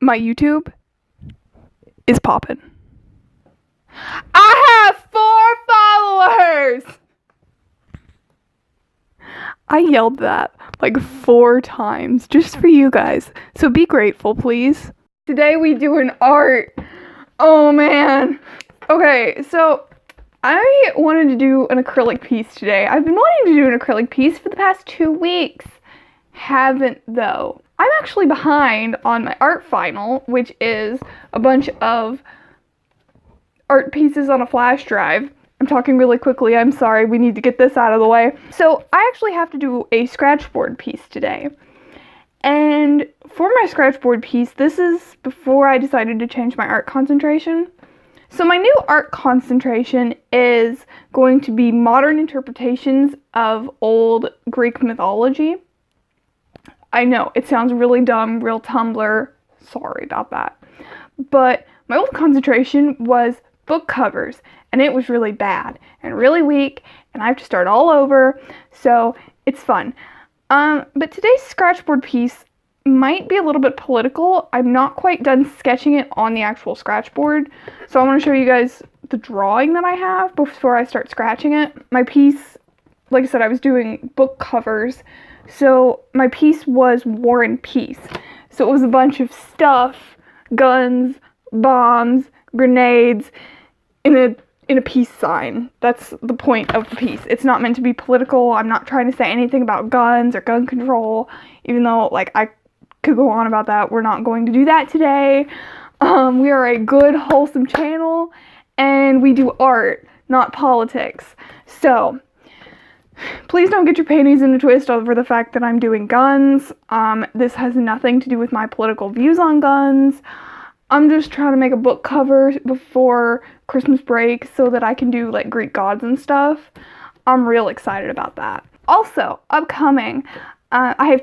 My YouTube is poppin'. I have 4 followers! I yelled that like 4 times just for you guys. So be grateful, please. Today we do an art. Oh man. Okay, so I wanted to do an acrylic piece today. I've been wanting to do an acrylic piece for the past 2 weeks. Haven't though. I'm actually behind on my art final, which is a bunch of art pieces on a flash drive. I'm talking really quickly, I'm sorry, we need to get this out of the way. So I actually have to do a scratchboard piece today. And for my scratchboard piece, this is before I decided to change my art concentration. So my new art concentration is going to be modern interpretations of old Greek mythology. I know, it sounds really dumb, real Tumblr, sorry about that. But my old concentration was book covers, and it was really bad and really weak, and I have to start all over, so it's fun. But today's scratchboard piece might be a little bit political. I'm not quite done sketching it on the actual scratchboard, so I want to show you guys the drawing that I have before I start scratching it. My piece, like I said, I was doing book covers, so my piece was War and Peace. So it was a bunch of stuff, guns, bombs, grenades, in a peace sign. That's the point of the piece. It's not meant to be political. I'm not trying to say anything about guns or gun control, even though, like, I could go on about that. We're not going to do that today. We are a good, wholesome channel, and we do art, not politics. So, please don't get your panties in a twist over the fact that I'm doing guns. This has nothing to do with my political views on guns. I'm just trying to make a book cover before Christmas break so that I can do like Greek gods and stuff. I'm real excited about that. Also, upcoming, I have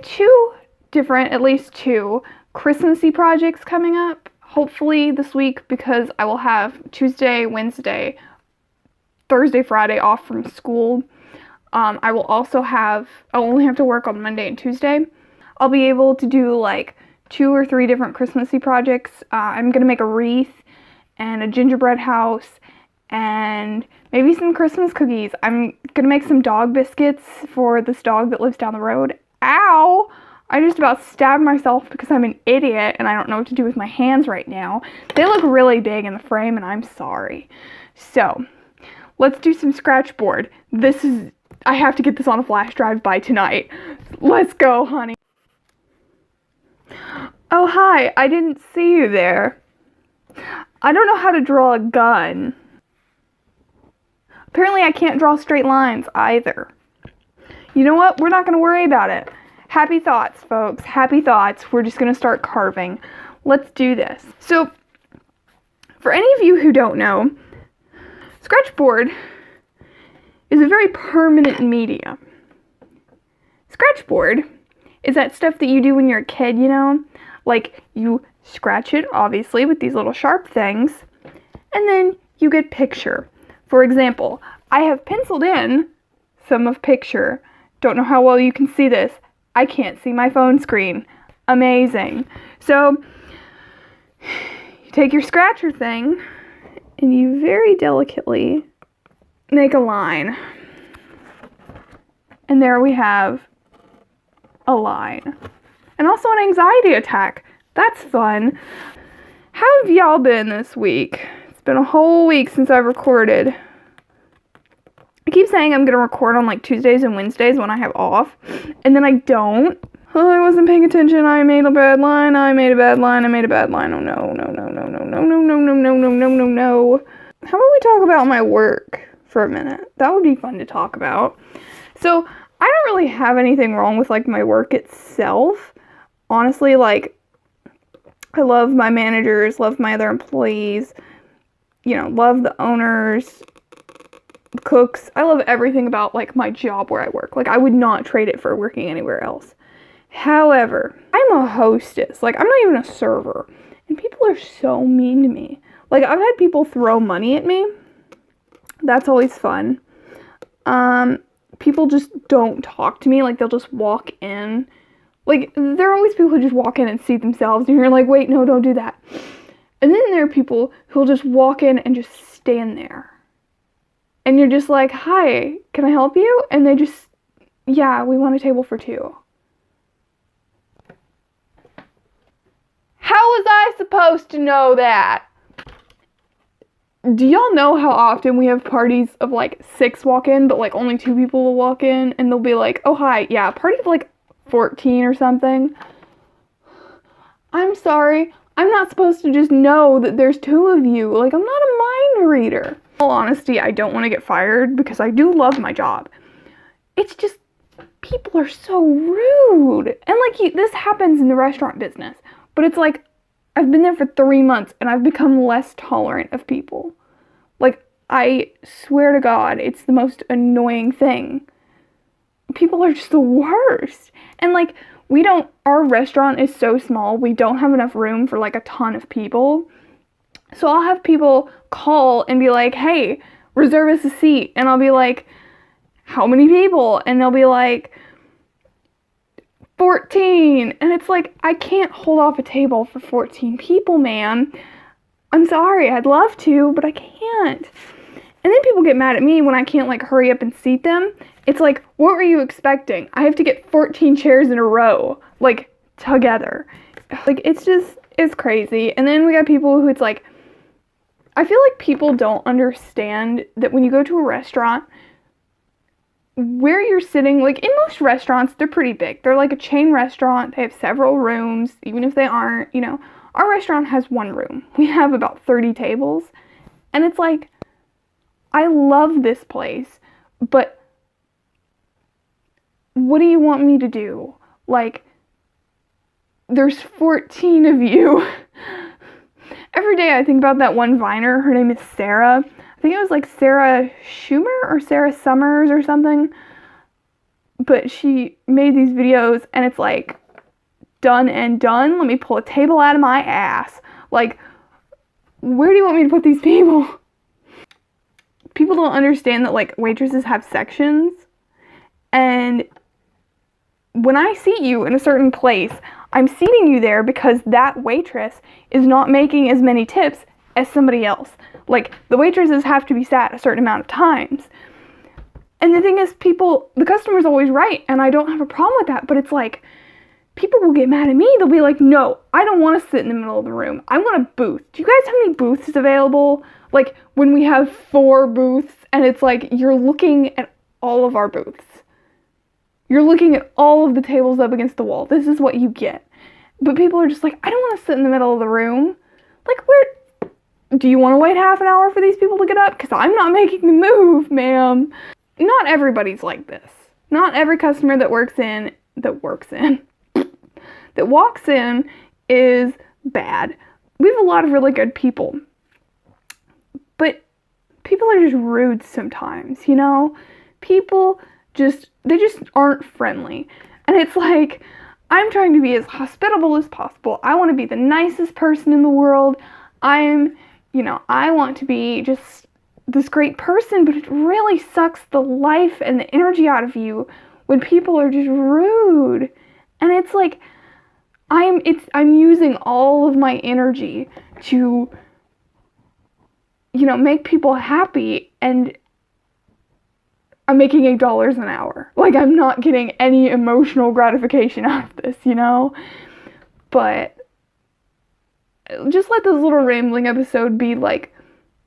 at least two Christmassy projects coming up. Hopefully this week, because I will have Tuesday, Wednesday, Thursday, Friday off from school. I'll only have to work on Monday and Tuesday. I'll be able to do like 2 or 3 different Christmassy projects. I'm gonna make a wreath and a gingerbread house and maybe some Christmas cookies. I'm gonna make some dog biscuits for this dog that lives down the road. Ow! I just about stabbed myself because I'm an idiot and I don't know what to do with my hands right now. They look really big in the frame and I'm sorry. So, let's do some scratchboard. I have to get this on a flash drive by tonight. Let's go, honey. Oh, hi, I didn't see you there. I don't know how to draw a gun. Apparently I can't draw straight lines either. You know what? We're not going to worry about it. Happy thoughts, folks. Happy thoughts. We're just going to start carving. Let's do this. So, for any of you who don't know, Scratchboard is a very permanent medium. Scratchboard is that stuff that you do when you're a kid, you know? Like, you scratch it, obviously, with these little sharp things, and then you get picture. For example, I have penciled in some of picture. Don't know how well you can see this. I can't see my phone screen. Amazing. So, you take your scratcher thing, and you very delicately make a line. And there we have a line. And also an anxiety attack. That's fun. How have y'all been this week? It's been a whole week since I've recorded. I keep saying I'm going to record on like Tuesdays and Wednesdays when I have off. And then I don't. Oh, I wasn't paying attention. I made a bad line. I made a bad line. Oh no, no. How about we talk about my work for a minute? That would be fun to talk about. So, I don't really have anything wrong with like my work itself. Honestly, like, I love my managers, love my other employees, you know, love the owners, the cooks. I love everything about like my job where I work. Like, I would not trade it for working anywhere else. However, I'm a hostess. Like, I'm not even a server. And people are so mean to me. Like, I've had people throw money at me. That's always fun. People just don't talk to me. Like, they'll just walk in Like, there are always people who just walk in and seat themselves, and you're like, wait, no, don't do that. And then there are people who'll just walk in and just stand there. And you're just like, hi, can I help you? And they just, yeah, we want a table for two. How was I supposed to know that? Do y'all know how often we have parties of like 6 walk in, but like only 2 people will walk in, and they'll be like, oh hi, yeah, party of like 14 or something. I'm sorry, I'm not supposed to just know that there's 2 of you. Like, I'm not a mind reader. In all honesty, I don't want to get fired because I do love my job. It's just, people are so rude. And like, this happens in the restaurant business, but it's like, I've been there for 3 months and I've become less tolerant of people. Like, I swear to God, it's the most annoying thing. People are just the worst. And like, our restaurant is so small, we don't have enough room for like a ton of people. So I'll have people call and be like, hey, reserve us a seat. And I'll be like, how many people? And they'll be like, 14. And it's like, I can't hold off a table for 14 people, man. I'm sorry, I'd love to, but I can't. And then people get mad at me when I can't like hurry up and seat them. It's like, what were you expecting? I have to get 14 chairs in a row, like, together. Like, it's crazy. And then we got people who it's like, I feel like people don't understand that when you go to a restaurant, where you're sitting, like in most restaurants, they're pretty big. They're like a chain restaurant. They have several rooms, even if they aren't, our restaurant has 1 room. We have about 30 tables. And it's like, I love this place, but what do you want me to do? Like, there's 14 of you. Every day I think about that one Viner. Her name is Sarah. I think it was like Sarah Schumer or Sarah Summers or something. But she made these videos and it's like, done and done. Let me pull a table out of my ass. Like, where do you want me to put these people? People don't understand that like waitresses have sections. And when I seat you in a certain place, I'm seating you there because that waitress is not making as many tips as somebody else. Like, the waitresses have to be sat a certain amount of times. And the thing is, the customer's always right, and I don't have a problem with that, but it's like, people will get mad at me. They'll be like, no, I don't want to sit in the middle of the room. I want a booth. Do you guys have any booths available? Like, when we have 4 booths, and it's like, you're looking at all of our booths. You're looking at all of the tables up against the wall. This is what you get. But people are just like, I don't want to sit in the middle of the room. Like, do you want to wait half an hour for these people to get up? Because I'm not making the move, ma'am. Not everybody's like this. Not every customer that walks in is bad. We have a lot of really good people. But people are just rude sometimes, People they just aren't friendly. And it's like, I'm trying to be as hospitable as possible. I want to be the nicest person in the world. I want to be just this great person, but it really sucks the life and the energy out of you when people are just rude. And it's like, I'm using all of my energy to, make people happy, and I'm making $8 an hour. Like, I'm not getting any emotional gratification out of this, But just let this little rambling episode be like,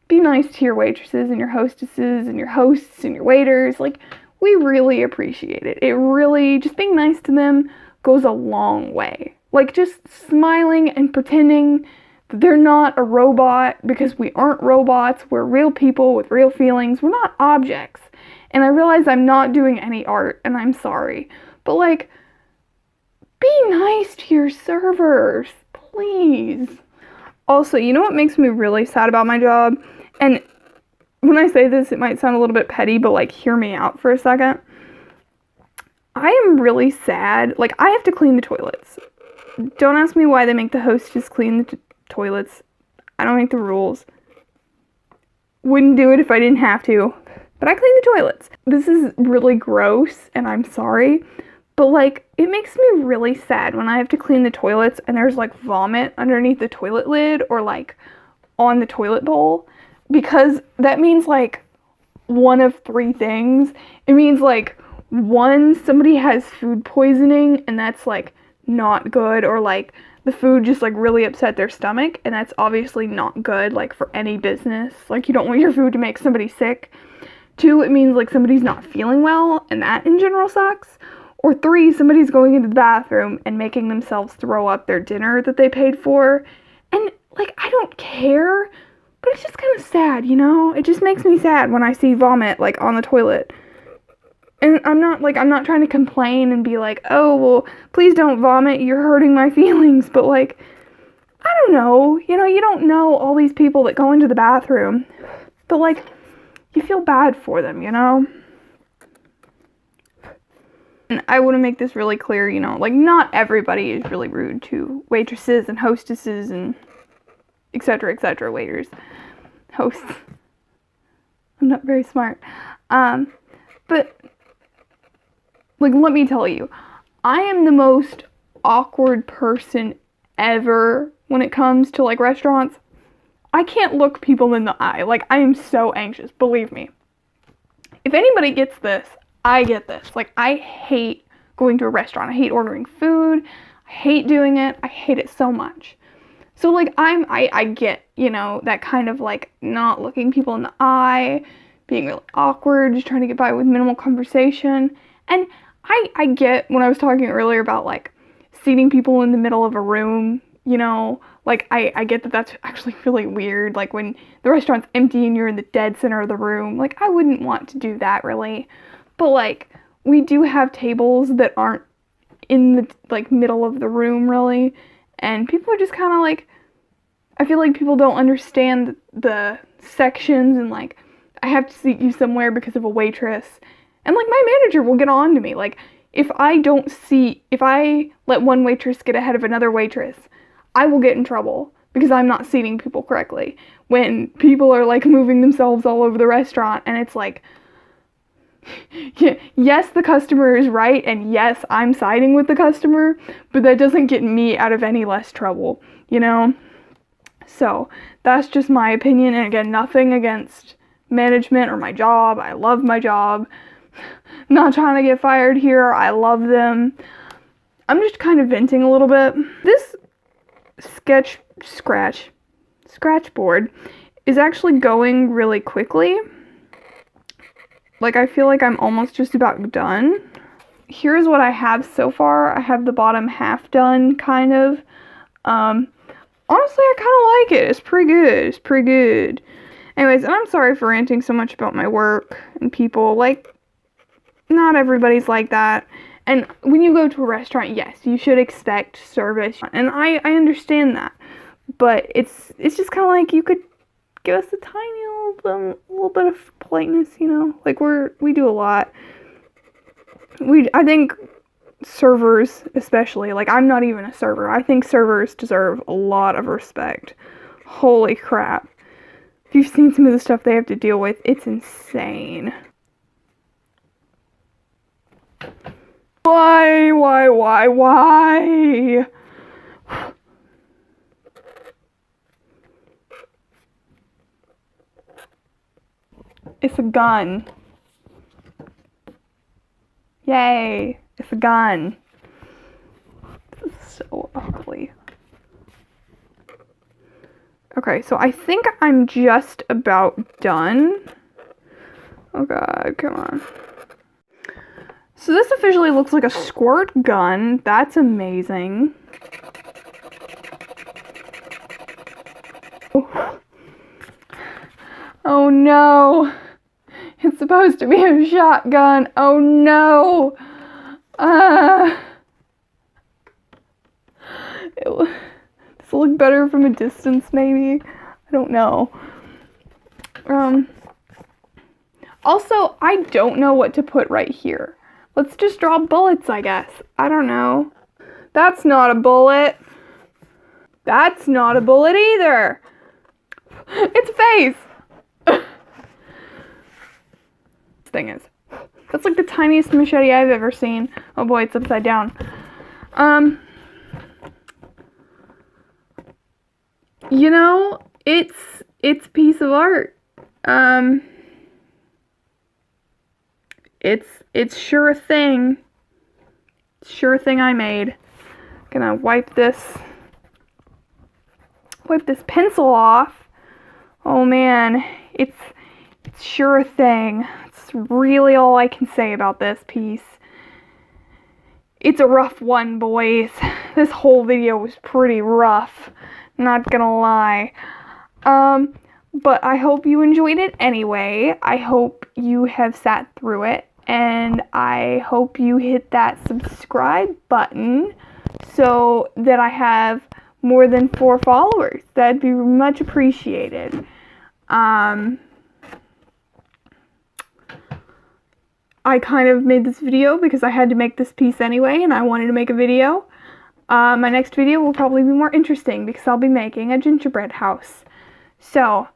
be nice to your waitresses and your hostesses and your hosts and your waiters. Like, we really appreciate it. It really, just being nice to them goes a long way. Like, just smiling and pretending that they're not a robot, because we aren't robots. We're real people with real feelings. We're not objects. And I realize I'm not doing any art, and I'm sorry. But, like, be nice to your servers, please. Also, you know what makes me really sad about my job? And when I say this, it might sound a little bit petty, but, like, hear me out for a second. I am really sad. Like, I have to clean the toilets. Don't ask me why they make the hostess clean the toilets. I don't make the rules. Wouldn't do it if I didn't have to. But I clean the toilets. This is really gross, and I'm sorry, But, like, it makes me really sad when I have to clean the toilets and there's, like, vomit underneath the toilet lid or, like, on the toilet bowl. Because that means, like, one of three things. It means, like, one, somebody has food poisoning and that's, like, not good. Or, like, the food just, like, really upset their stomach. And that's obviously not good, like, for any business. Like, you don't want your food to make somebody sick. 2, it means, like, somebody's not feeling well, and that in general sucks. Or 3, somebody's going into the bathroom and making themselves throw up their dinner that they paid for. And, like, I don't care, but it's just kind of sad, you know? It just makes me sad when I see vomit, like, on the toilet. And I'm not trying to complain and be like, oh, well, please don't vomit, you're hurting my feelings. But, like, I don't know. You know, you don't know all these people that go into the bathroom. But, like, you feel bad for them, you know? And I want to make this really clear, you know, like, not everybody is really rude to waitresses and hostesses and etc., waiters, hosts. I'm not very smart. But, like, let me tell you, I am the most awkward person ever when it comes to, like, restaurants. I can't look people in the eye. Like, I am so anxious, believe me. If anybody gets this, I get this. Like, I hate going to a restaurant. I hate ordering food. I hate doing it. I hate it so much. So, like, I get, you know, that kind of, like, not looking people in the eye, being really awkward, just trying to get by with minimal conversation. And I get, when I was talking earlier about, like, seating people in the middle of a room, you know, like, I get that that's actually really weird. Like, when the restaurant's empty and you're in the dead center of the room, like, I wouldn't want to do that, really. But, like, we do have tables that aren't in the, like, middle of the room, really. And people are just kind of, like, I feel like people don't understand the sections and, like, I have to seat you somewhere because of a waitress. And, like, my manager will get on to me. Like, if I let one waitress get ahead of another waitress, I will get in trouble because I'm not seating people correctly. When people are, like, moving themselves all over the restaurant and it's like, yes, the customer is right, and yes, I'm siding with the customer, but that doesn't get me out of any less trouble, you know? So, that's just my opinion, and again, nothing against management or my job. I love my job. Not trying to get fired here. I love them. I'm just kind of venting a little bit. This Scratchboard is actually going really quickly. Like, I feel like I'm almost just about done. Here's what I have so far. I have the bottom half done, kind of. Honestly, I kind of like it. It's pretty good. It's pretty good. Anyways, and I'm sorry for ranting so much about my work and people. Like, not everybody's like that. And when you go to a restaurant, yes, you should expect service. And I understand that. But it's just kind of like, you could give us a tiny little bit of politeness, you know? Like, we do a lot. I think servers, especially, like, I'm not even a server. I think servers deserve a lot of respect. Holy crap. If you've seen some of the stuff they have to deal with, it's insane. Why? It's a gun. Yay, it's a gun. This is so ugly. Okay, so I think I'm just about done. Oh god, come on. So this officially looks like a squirt gun. That's amazing. Oh no. It's supposed to be a shotgun. Oh no. Does it look better from a distance, maybe? I don't know. Also, I don't know what to put right here. Let's just draw bullets, I guess. I don't know. That's not a bullet. That's not a bullet either. It's a face. This thing is. That's like the tiniest machete I've ever seen. Oh boy, it's upside down. You know, it's a piece of art. It's sure a thing. Sure a thing I made. Gonna wipe this pencil off. Oh man, it's sure a thing. It's really all I can say about this piece. It's a rough one, boys. This whole video was pretty rough. Not gonna lie. But I hope you enjoyed it anyway. I hope you have sat through it. And I hope you hit that subscribe button so that I have more than 4 followers. That'd be much appreciated. I kind of made this video because I had to make this piece anyway, and I wanted to make a video. My next video will probably be more interesting because I'll be making a gingerbread house. So,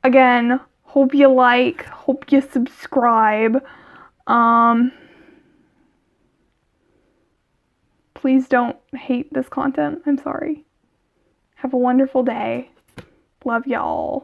again, hope you like, hope you subscribe. Please don't hate this content. I'm sorry. Have a wonderful day. Love y'all.